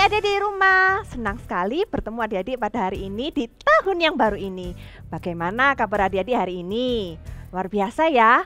adik-adik di rumah, senang sekali bertemu adik-adik pada hari ini di tahun yang baru ini. Bagaimana kabar adik-adik hari ini? Luar biasa ya.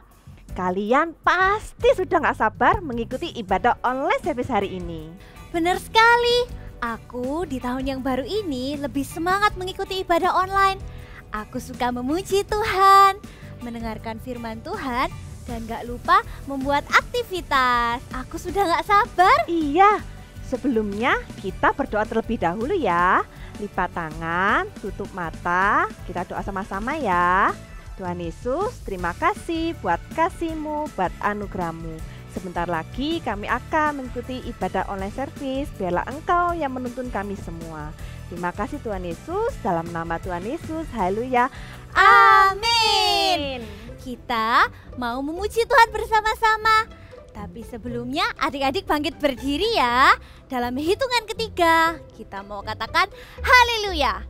Kalian pasti sudah gak sabar mengikuti ibadah online service hari ini. Benar sekali. Aku di tahun yang baru ini lebih semangat mengikuti ibadah online. Aku suka memuji Tuhan, mendengarkan firman Tuhan, dan gak lupa membuat aktivitas. Aku sudah gak sabar. Iya. Sebelumnya kita berdoa terlebih dahulu ya. Lipat tangan, tutup mata, kita doa sama-sama ya. Tuhan Yesus, terima kasih buat kasih-Mu, buat anugerah-Mu. Sebentar lagi kami akan mengikuti ibadah online service. Biarlah Engkau yang menuntun kami semua. Terima kasih Tuhan Yesus, dalam nama Tuhan Yesus, haleluya. Amin. Kita mau memuji Tuhan bersama-sama. Tapi sebelumnya adik-adik bangkit berdiri ya. Dalam hitungan ketiga kita mau katakan haleluya.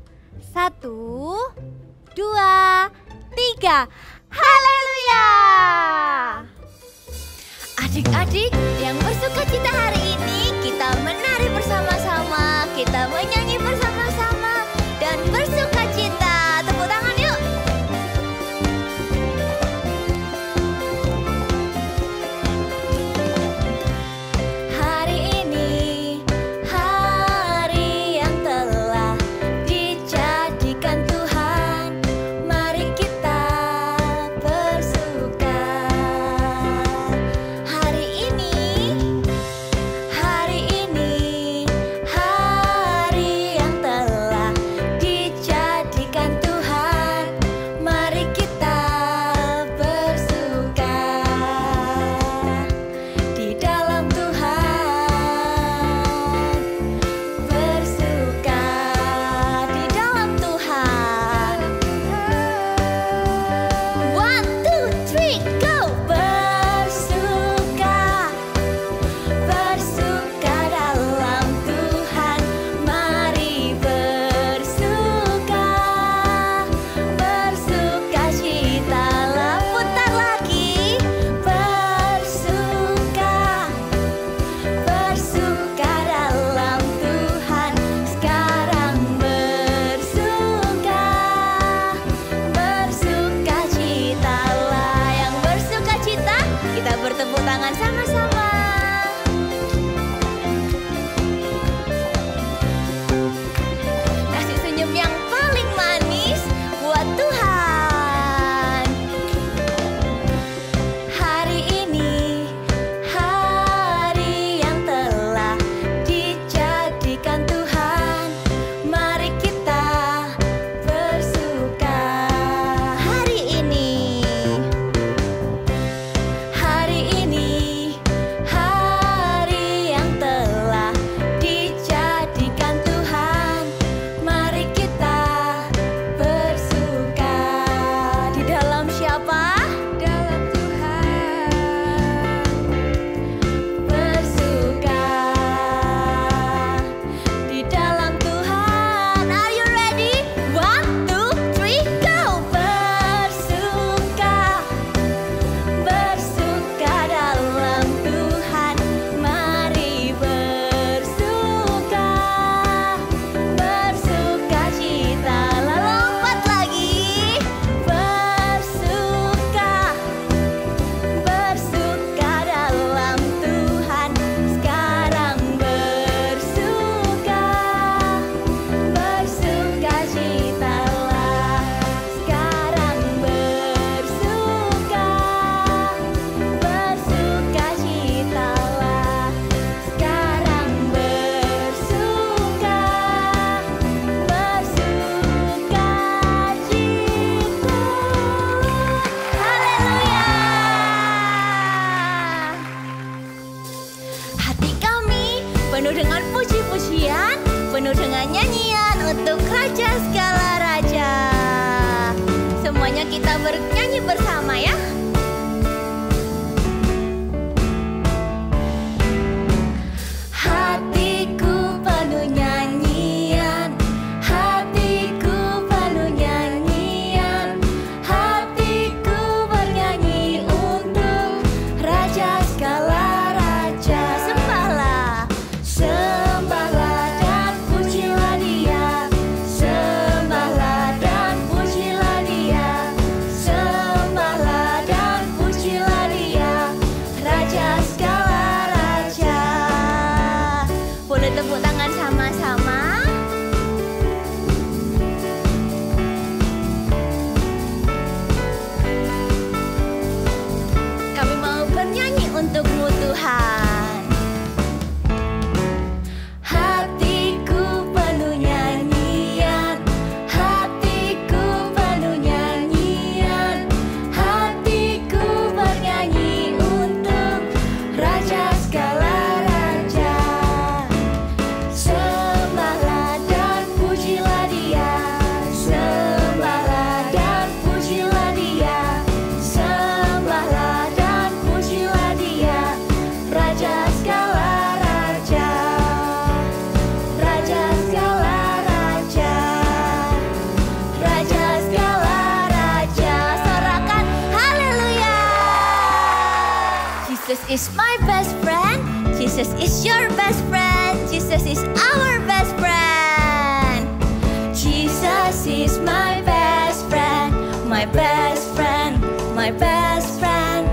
1, 2, 3. Haleluya. Adik-adik yang bersuka cita hari ini, kita menari bersama-sama, kita menyanyi bersama-sama dan bersuka cita. Tepuk tangan yuk. Kita bernyanyi bersama ya. Hatiku penuh nyanyian, hatiku penuh nyanyian, hatiku bernyanyi untuk Raja segala raja. Sembahlah, sembahlah. is my best friend. Jesus is your best friend. Jesus is our best friend. Jesus is my best friend. My best friend. My best friend.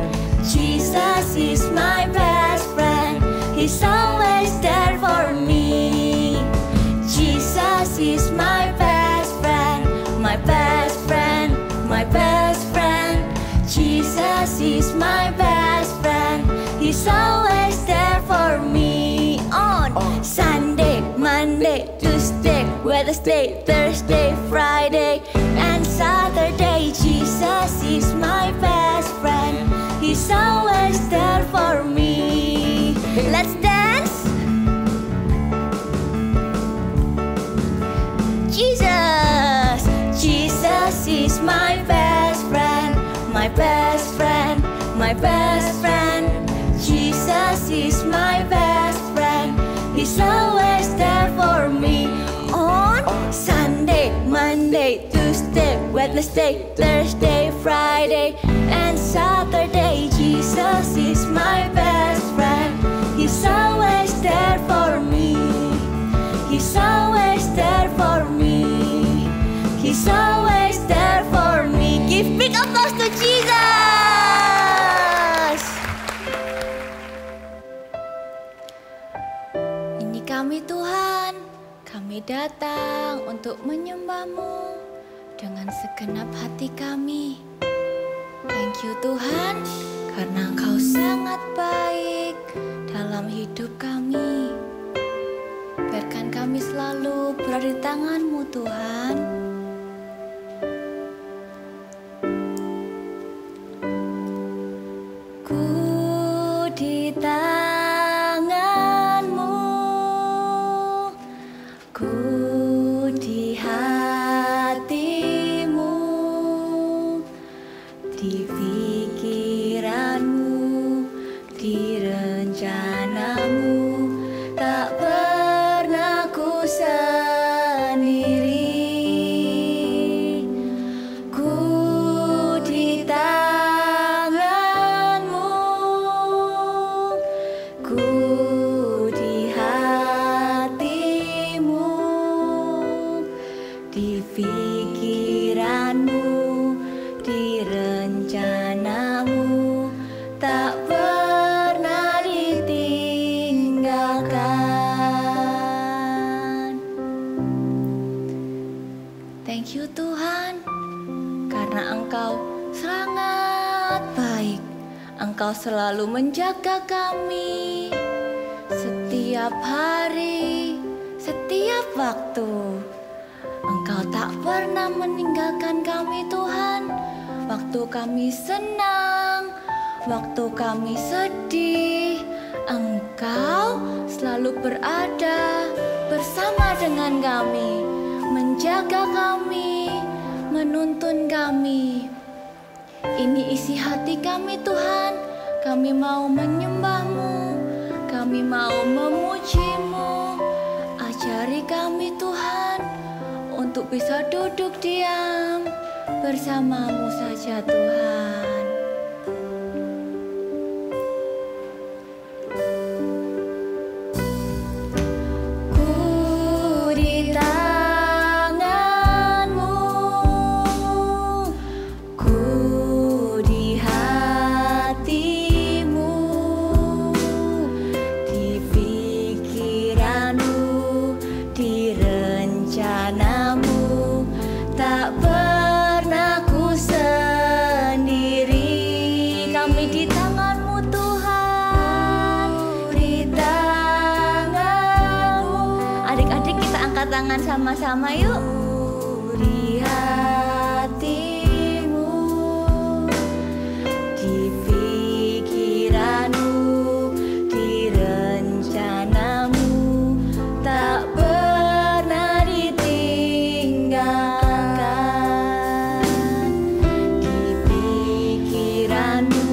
Jesus is my best friend. He's always there for me. Jesus is my best friend. My best friend. My best friend. Jesus is my best friend. He's always there for me. On Sunday, Monday, Tuesday, Wednesday, Thursday, Friday, and Saturday. Jesus is my best friend. He's always there for me. Let's dance. Jesus, Jesus is my best friend. My best friend, my best friend. Jesus is my best friend. He's always there for me. On Sunday, Monday, Tuesday, Wednesday, Thursday, Friday, and Saturday. Jesus is my best friend. He's always there for me. He's always there for me. He's always there for me. Give big applause to Jesus. Ini kami Tuhan, kami datang untuk menyembah-Mu dengan segenap hati kami. Thank you Tuhan, karena Engkau sangat baik dalam hidup kami. Biarkan kami selalu berada di tangan-Mu Tuhan. Di tangan-Mu, ku di hati-Mu, di pikiran-Mu, di rencana-Mu, tak pernah ku sendiri. Ku di ku di hati-Mu, di pikiran-Mu, di rencana-Mu, tak pernah ditinggalkan. Thank you Tuhan, karena Engkau sangat baik. Engkau selalu menjaga kami setiap hari, setiap waktu. Engkau tak pernah meninggalkan kami Tuhan. Waktu kami senang, waktu kami sedih, Engkau selalu berada bersama dengan kami, menjaga kami, menuntun kami. Ini isi hati kami Tuhan, kami mau menyembah-Mu, kami mau memuji-Mu. Ajari kami Tuhan untuk bisa duduk diam bersama-Mu saja Tuhan. Ku di tangan-Mu, ku di hati-Mu, di pikiran-Mu, di rencana-Mu, tak pernah ku sendiri. Kami di tangan-Mu Tuhan, di tangan-Mu. Adik-adik kita angkat tangan sama-sama yuk. Di hati-Mu, di pikiran-Mu, di rencana-Mu, tak pernah ditinggalkan. Di pikiran-Mu,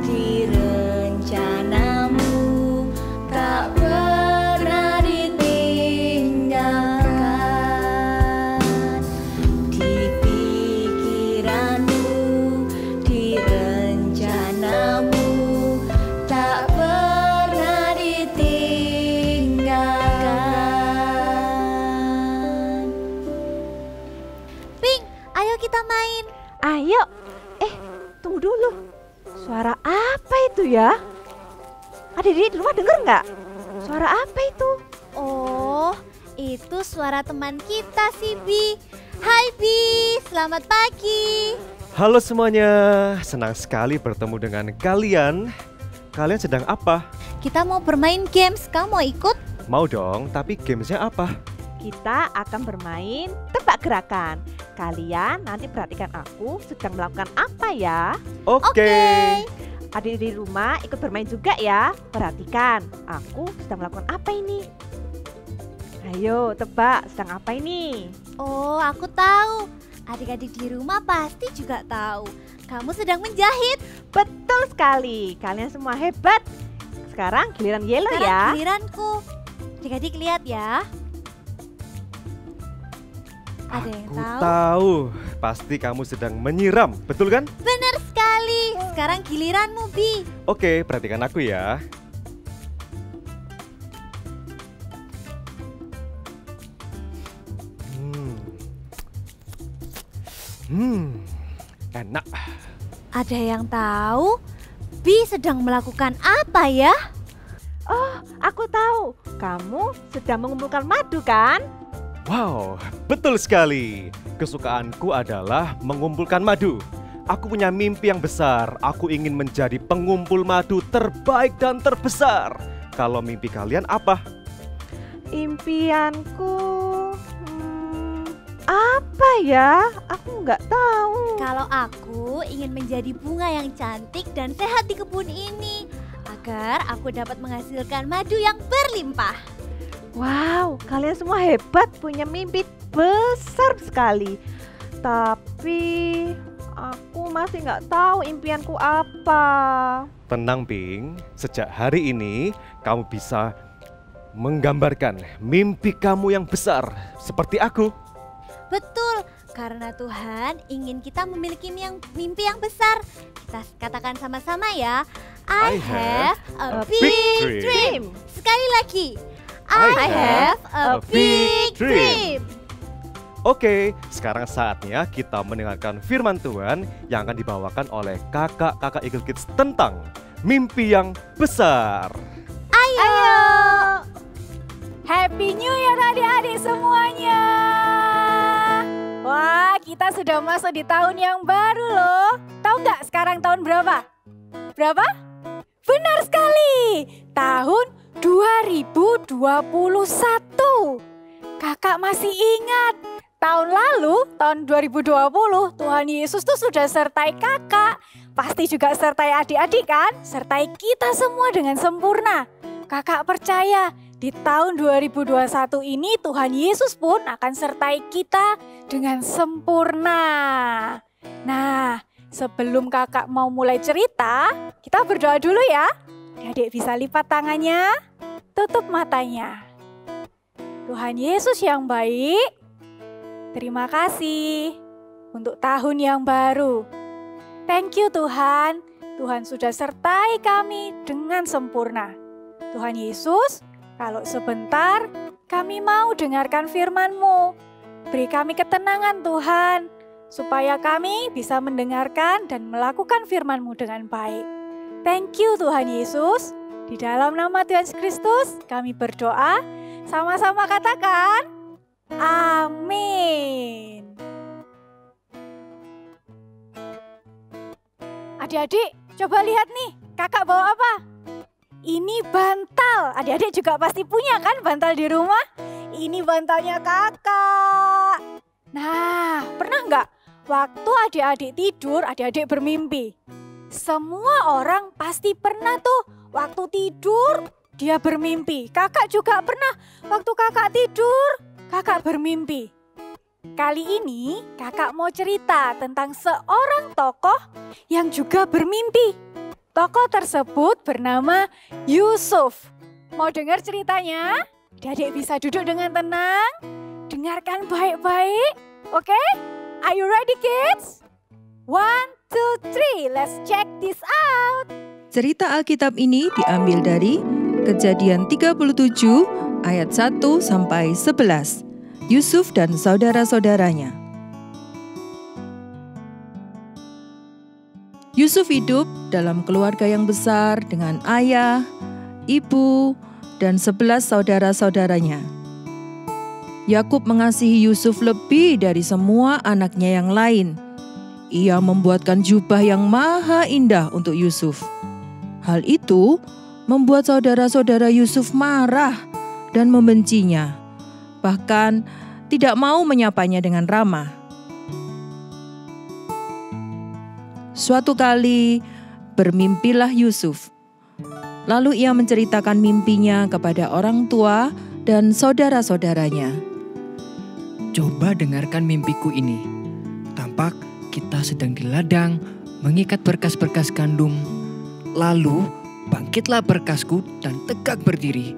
di rencana-Mu, tak pernah ditinggalkan. Di kita main. Ayo. Tunggu dulu. Suara apa itu ya? Adik-adik di rumah denger nggak? Suara apa itu? Oh, itu suara teman kita si Bi. Hai Bi, selamat pagi. Halo semuanya, senang sekali bertemu dengan kalian. Kalian sedang apa? Kita mau bermain games, kamu mau ikut? Mau dong, tapi gamesnya apa? Kita akan bermain tebak gerakan. Kalian nanti perhatikan aku sedang melakukan apa ya. Oke. Adik di rumah ikut bermain juga ya. Perhatikan, aku sedang melakukan apa ini. Ayo tebak, sedang apa ini? Oh, aku tahu. Adik-adik di rumah pasti juga tahu. Kamu sedang menjahit. Betul sekali, kalian semua hebat. Sekarang giliran Yellow ya. Sekarang giliranku. Adik-adik lihat ya. Ada yang Aku tahu? tahu, pasti kamu sedang menyiram, betul kan? Benar sekali. Sekarang giliranmu, Bi. Oke, perhatikan aku ya. Enak. Ada yang tahu? Bi sedang melakukan apa ya? Oh, aku tahu. Kamu sedang mengumpulkan madu kan? Wow, betul sekali. Kesukaanku adalah mengumpulkan madu. Aku punya mimpi yang besar. Aku ingin menjadi pengumpul madu terbaik dan terbesar. Kalau mimpi kalian apa? Impianku apa ya? Aku nggak tahu. Kalau aku ingin menjadi bunga yang cantik dan sehat di kebun ini, agar aku dapat menghasilkan madu yang berlimpah. Wow, kalian semua hebat, punya mimpi besar sekali. Tapi aku masih nggak tahu impianku apa. Tenang, Ping. Sejak hari ini kamu bisa menggambarkan mimpi kamu yang besar seperti aku. Betul, karena Tuhan ingin kita memiliki mimpi yang besar. Kita katakan sama-sama ya. I have a big dream. Sekali lagi. I have a big dream. Oke, sekarang saatnya kita mendengarkan firman Tuhan yang akan dibawakan oleh kakak-kakak Eagle Kids tentang mimpi yang besar. Ayo. Happy New Year adik-adik semuanya. Wah, kita sudah masuk di tahun yang baru loh. Tahu nggak sekarang tahun berapa? Berapa? Benar sekali, tahun 2021. Kakak masih ingat, tahun lalu, tahun 2020, Tuhan Yesus tuh sudah sertai kakak. Pasti juga sertai adik-adik kan? Sertai kita semua dengan sempurna. Kakak percaya, di tahun 2021 ini Tuhan Yesus pun akan sertai kita dengan sempurna. Nah, sebelum kakak mau mulai cerita, kita berdoa dulu ya. Adik bisa lipat tangannya, tutup matanya. Tuhan Yesus yang baik, terima kasih untuk tahun yang baru. Thank you Tuhan, Tuhan sudah sertai kami dengan sempurna. Tuhan Yesus, kalau sebentar kami mau dengarkan firman-Mu. Beri kami ketenangan Tuhan, supaya kami bisa mendengarkan dan melakukan firman-Mu dengan baik. Thank you Tuhan Yesus. Di dalam nama Tuhan Yesus Kristus kami berdoa. Sama-sama katakan, amin. Adik-adik, coba lihat nih, kakak bawa apa? Ini bantal. Adik-adik juga pasti punya kan bantal di rumah? Ini bantalnya kakak. Nah, pernah nggak waktu adik-adik tidur, adik-adik bermimpi? Semua orang pasti pernah tuh waktu tidur dia bermimpi. Kakak juga pernah waktu kakak tidur, kakak bermimpi. Kali ini kakak mau cerita tentang seorang tokoh yang juga bermimpi. Tokoh tersebut bernama Yusuf. Mau dengar ceritanya? Adik bisa duduk dengan tenang, dengarkan baik-baik. Oke? Are you ready kids? 1, 2, 3, let's check this out. Cerita Alkitab ini diambil dari Kejadian 37 ayat 1 sampai 11. Yusuf dan saudara-saudaranya. Yusuf hidup dalam keluarga yang besar dengan ayah, ibu, dan 11 saudara-saudaranya. Yakub mengasihi Yusuf lebih dari semua anaknya yang lain. Ia membuatkan jubah yang maha indah untuk Yusuf. Hal itu membuat saudara-saudara Yusuf marah dan membencinya, bahkan tidak mau menyapanya dengan ramah. Suatu kali bermimpilah Yusuf. Lalu ia menceritakan mimpinya kepada orang tua dan saudara-saudaranya. Coba dengarkan mimpiku ini. Tampak kita sedang di ladang mengikat berkas-berkas gandum. Lalu bangkitlah berkasku dan tegak berdiri.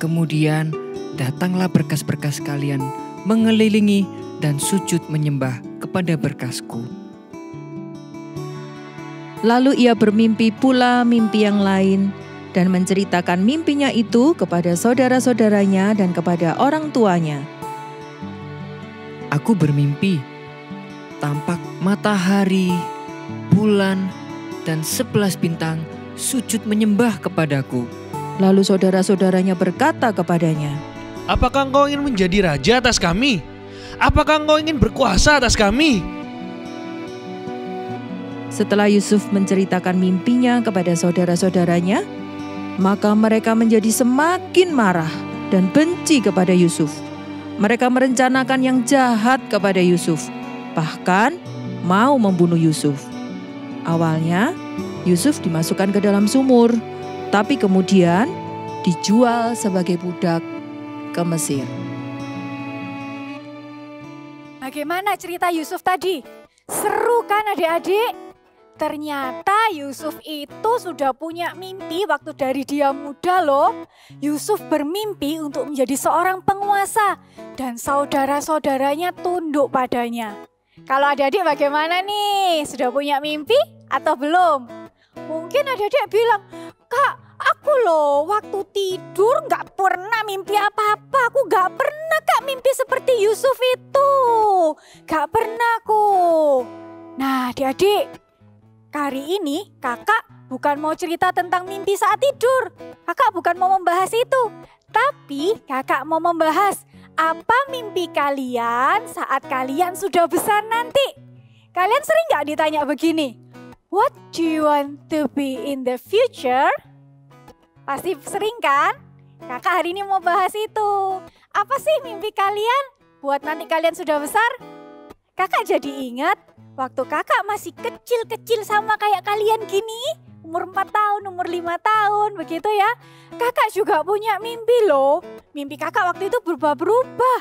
Kemudian datanglah berkas-berkas kalian mengelilingi dan sujud menyembah kepada berkasku. Lalu ia bermimpi pula mimpi yang lain dan menceritakan mimpinya itu kepada saudara-saudaranya dan kepada orang tuanya. Aku bermimpi, tampak matahari, bulan, dan 11 bintang sujud menyembah kepadaku. Lalu saudara-saudaranya berkata kepadanya, Apakah engkau ingin menjadi raja atas kami? Apakah engkau ingin berkuasa atas kami? Setelah Yusuf menceritakan mimpinya kepada saudara-saudaranya, maka mereka menjadi semakin marah dan benci kepada Yusuf. Mereka merencanakan yang jahat kepada Yusuf, bahkan mau membunuh Yusuf. Awalnya, Yusuf dimasukkan ke dalam sumur, tapi kemudian dijual sebagai budak ke Mesir. Bagaimana cerita Yusuf tadi? Seru kan adik-adik? Ternyata Yusuf itu sudah punya mimpi waktu dari dia muda loh. Yusuf bermimpi untuk menjadi seorang penguasa dan saudara-saudaranya tunduk padanya. Kalau adik-adik bagaimana nih? Sudah punya mimpi atau belum? Mungkin adik-adik bilang, Kak, aku loh waktu tidur gak pernah mimpi apa-apa. Aku gak pernah Kak mimpi seperti Yusuf itu. Gak pernah aku. Nah adik-adik, kali ini kakak bukan mau cerita tentang mimpi saat tidur. Kakak bukan mau membahas itu. Tapi kakak mau membahas apa mimpi kalian saat kalian sudah besar nanti. Kalian sering gak ditanya begini? What do you want to be in the future? Pasti sering kan? Kakak hari ini mau bahas itu. Apa sih mimpi kalian buat nanti kalian sudah besar? Kakak jadi ingat waktu kakak masih kecil-kecil sama kayak kalian gini, umur 4 tahun, umur 5 tahun, begitu ya. Kakak juga punya mimpi loh. Mimpi kakak waktu itu berubah-berubah.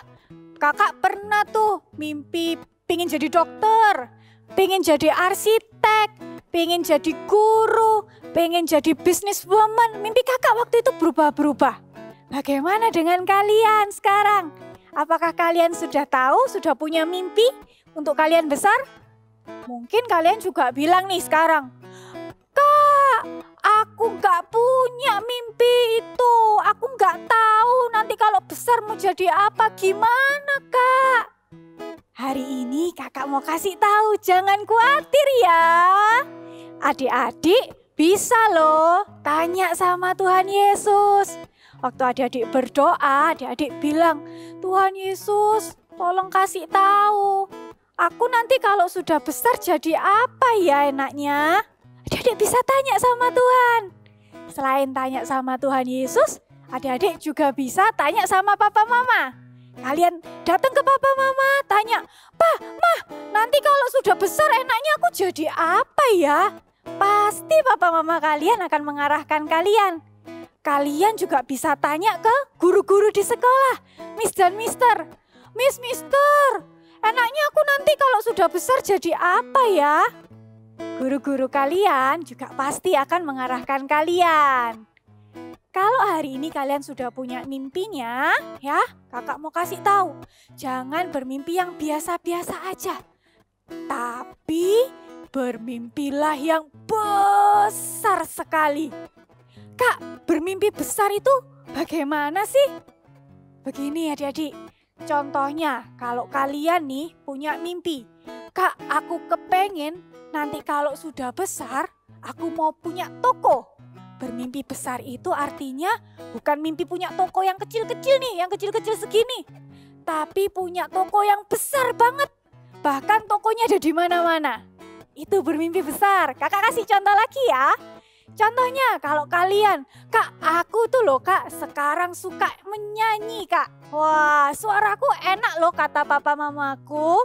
Kakak pernah tuh mimpi pengen jadi dokter, pengen jadi arsitek, pengen jadi guru, pengen jadi businesswoman. Mimpi kakak waktu itu berubah-berubah. Bagaimana dengan kalian sekarang? Apakah kalian sudah tahu, sudah punya mimpi untuk kalian besar? Mungkin kalian juga bilang nih sekarang, Kak, aku gak punya mimpi itu. Aku gak tahu nanti kalau besar mau jadi apa, gimana Kak? Hari ini kakak mau kasih tahu, jangan khawatir ya. Adik-adik bisa loh tanya sama Tuhan Yesus. Waktu adik-adik berdoa, adik-adik bilang, Tuhan Yesus tolong kasih tahu. Aku nanti kalau sudah besar jadi apa ya enaknya? Adik-adik bisa tanya sama Tuhan. Selain tanya sama Tuhan Yesus, adik-adik juga bisa tanya sama papa mama. Kalian datang ke papa mama, tanya, Pak, Mah, nanti kalau sudah besar enaknya aku jadi apa ya? Pasti papa mama kalian akan mengarahkan kalian. Kalian juga bisa tanya ke guru-guru di sekolah, Miss dan Mister. Mister, enaknya aku nanti kalau sudah besar jadi apa ya? Guru-guru kalian juga pasti akan mengarahkan kalian. Kalau hari ini kalian sudah punya mimpinya, ya, kakak mau kasih tahu. Jangan bermimpi yang biasa-biasa aja. Tapi bermimpilah yang besar sekali. Kak, bermimpi besar itu bagaimana sih? Begini adik-adik. Contohnya, kalau kalian nih punya mimpi, Kak, aku kepengen nanti kalau sudah besar, aku mau punya toko. Bermimpi besar itu artinya bukan mimpi punya toko yang kecil-kecil nih, yang kecil-kecil segini. Tapi punya toko yang besar banget. Bahkan tokonya ada di mana-mana. Itu bermimpi besar. Kakak kasih contoh lagi ya. Contohnya kalau kalian, Kak, aku tuh loh Kak sekarang suka menyanyi Kak. Wah, suaraku enak loh kata papa mamaku.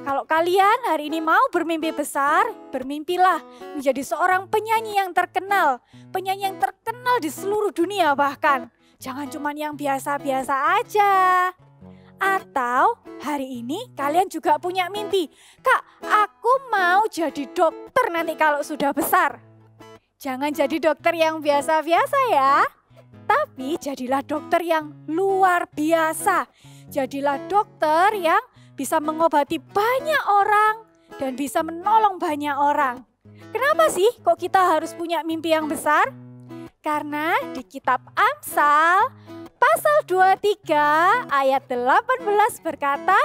Kalau kalian hari ini mau bermimpi besar, bermimpilah menjadi seorang penyanyi yang terkenal. Penyanyi yang terkenal di seluruh dunia bahkan. Jangan cuma yang biasa-biasa aja. Atau hari ini kalian juga punya mimpi. Kak, aku mau jadi dokter nanti kalau sudah besar. Jangan jadi dokter yang biasa-biasa ya. Tapi jadilah dokter yang luar biasa. Jadilah dokter yang bisa mengobati banyak orang dan bisa menolong banyak orang. Kenapa sih kok kita harus punya mimpi yang besar? Karena di kitab Amsal pasal 23 ayat 18 berkata,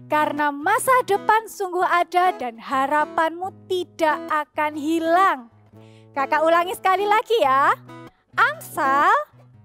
karena masa depan sungguh ada dan harapanmu tidak akan hilang. Kakak ulangi sekali lagi ya. Amsal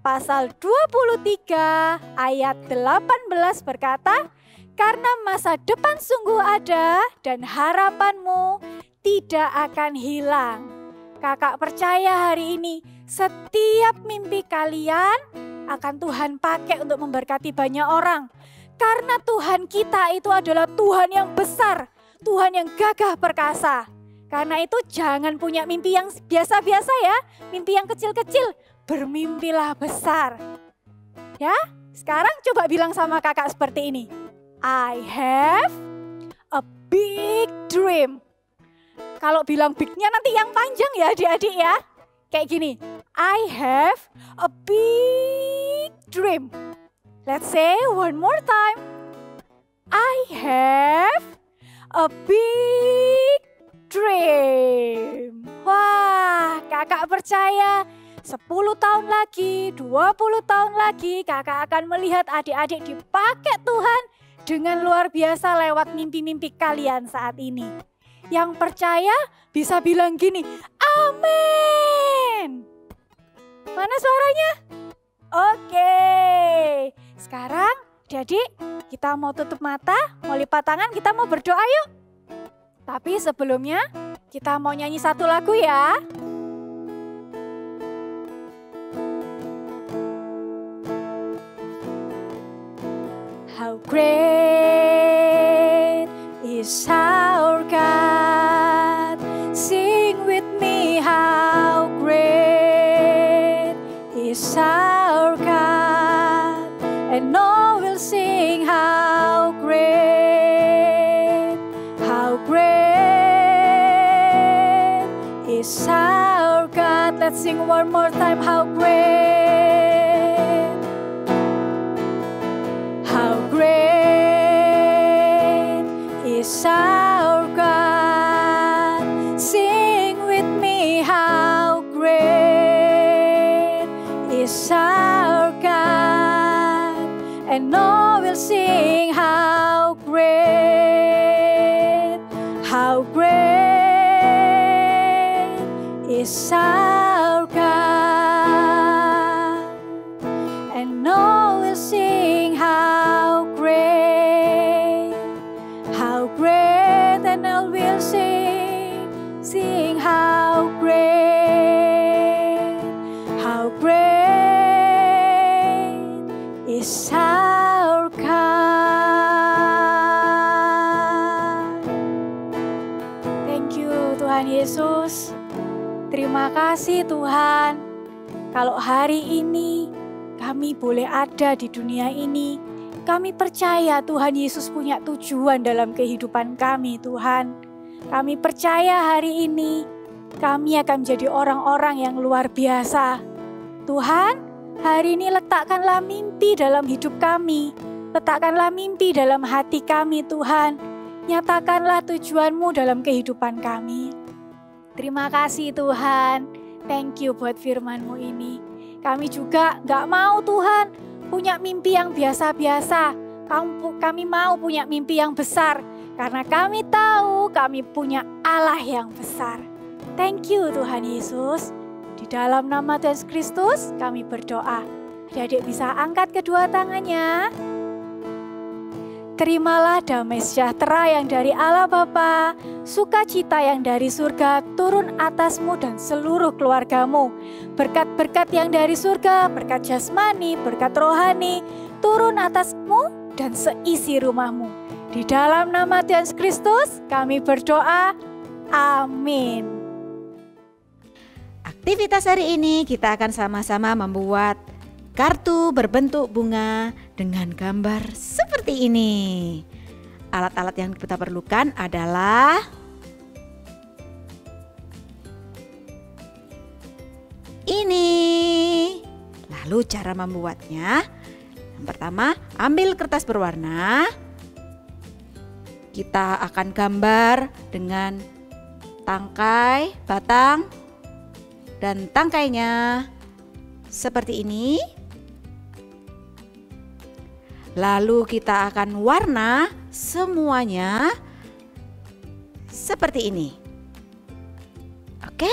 pasal 23 ayat 18 berkata, karena masa depan sungguh ada dan harapanmu tidak akan hilang. Kakak percaya hari ini setiap mimpi kalian akan Tuhan pakai untuk memberkati banyak orang. Karena Tuhan kita itu adalah Tuhan yang besar, Tuhan yang gagah perkasa. Karena itu jangan punya mimpi yang biasa-biasa ya, mimpi yang kecil-kecil, bermimpilah besar. Ya, sekarang coba bilang sama kakak seperti ini. I have a big dream. Kalau bilang bignya nanti yang panjang ya adik-adik ya. Kayak gini, I have a big dream. Let's say one more time. I have a big dream. Wah, kakak percaya 10 tahun lagi, 20 tahun lagi kakak akan melihat adik-adik dipakai Tuhan dengan luar biasa lewat mimpi-mimpi kalian saat ini. Yang percaya bisa bilang gini, amin. Mana suaranya? Oke, sekarang adik-adik kita mau tutup mata, mau lipat tangan, kita mau berdoa yuk. Tapi sebelumnya kita mau nyanyi satu lagu ya. How great is our God. Sing with me, how great is our God. And all will sing, how great is our God. Let's sing one more time, how great. How great is our God. Sing with me, how great is our God. And all will sing, how great is our God. And all will sing, how great, and all will sing how great is our God. Thank you Tuhan Yesus. Terima kasih Tuhan. Kalau hari ini kami boleh ada di dunia ini, kami percaya Tuhan Yesus punya tujuan dalam kehidupan kami Tuhan. Kami percaya hari ini kami akan menjadi orang-orang yang luar biasa. Tuhan, hari ini letakkanlah mimpi dalam hidup kami. Letakkanlah mimpi dalam hati kami Tuhan. Nyatakanlah tujuan-Mu dalam kehidupan kami. Terima kasih Tuhan. Thank you buat firman-Mu ini. Kami juga gak mau Tuhan punya mimpi yang biasa-biasa. Kami mau punya mimpi yang besar. Karena kami tahu tahu kami punya Allah yang besar. Thank you Tuhan Yesus. Di dalam nama Tuhan Yesus Kristus kami berdoa. Adik-adik bisa angkat kedua tangannya. Terimalah damai sejahtera yang dari Allah Bapa, sukacita yang dari surga turun atasmu dan seluruh keluargamu. Berkat-berkat yang dari surga, berkat jasmani, berkat rohani, turun atasmu dan seisi rumahmu. Di dalam nama Tuhan Yesus Kristus kami berdoa. Amin. Aktivitas hari ini kita akan sama-sama membuat kartu berbentuk bunga dengan gambar seperti ini. Alat-alat yang kita perlukan adalah ini. Lalu cara membuatnya, yang pertama ambil kertas berwarna. Kita akan gambar dengan tangkai, batang, dan tangkainya seperti ini. Lalu kita akan warna semuanya seperti ini. Oke,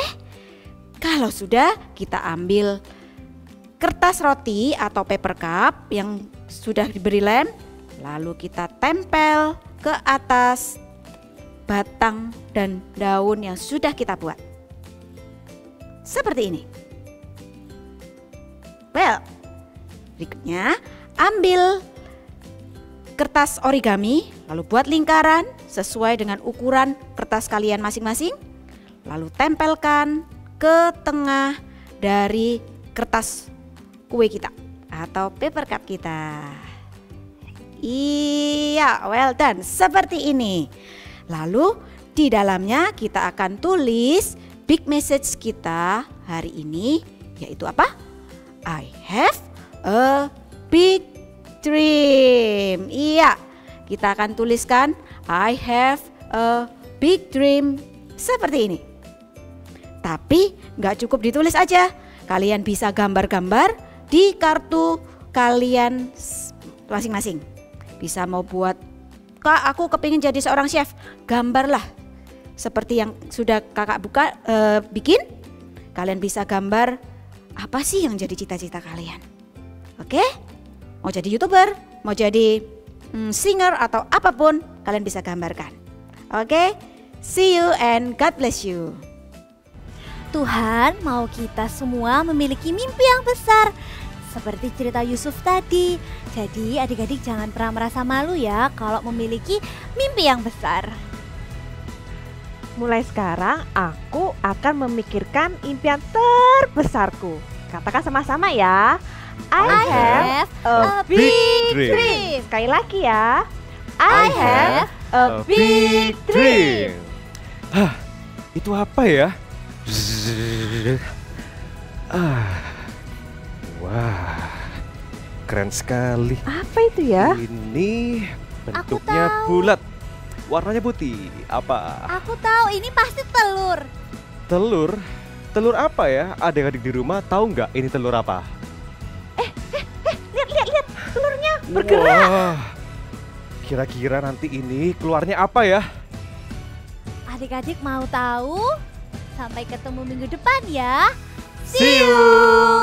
kalau sudah kita ambil kertas roti atau paper cup yang sudah diberi lem, lalu kita tempel ke atas batang dan daun yang sudah kita buat. Seperti ini. Well, berikutnya ambil kertas origami, lalu buat lingkaran sesuai dengan ukuran kertas kalian masing-masing. Lalu tempelkan ke tengah dari kertas kue kita atau paper cup kita. Iya, well done, seperti ini. Lalu di dalamnya kita akan tulis big message kita hari ini, yaitu apa? I have a big dream. Iya, kita akan tuliskan I have a big dream seperti ini. Tapi nggak cukup ditulis aja. Kalian bisa gambar-gambar di kartu kalian masing-masing. Bisa mau buat, Kak aku kepingin jadi seorang chef, gambarlah seperti yang sudah kakak bikin. Kalian bisa gambar apa sih yang jadi cita-cita kalian. Oke? Mau jadi YouTuber, mau jadi singer atau apapun, kalian bisa gambarkan. Oke? See you and God bless you. Tuhan mau kita semua memiliki mimpi yang besar. Seperti cerita Yusuf tadi. Jadi adik-adik jangan pernah merasa malu ya kalau memiliki mimpi yang besar. Mulai sekarang aku akan memikirkan impian terbesarku. Katakan sama-sama ya. I have a big dream. Sekali lagi ya. I have a big dream. Hah, itu apa ya? Wah, keren sekali. Apa itu ya? Ini bentuknya bulat, warnanya putih. Apa? Aku tahu, ini pasti telur. Telur? Telur apa ya? Adik-adik di rumah tahu nggak ini telur apa? Lihat, telurnya bergerak. Wah, kira-kira nanti ini keluarnya apa ya? Adik-adik mau tahu? Sampai ketemu minggu depan ya. See you.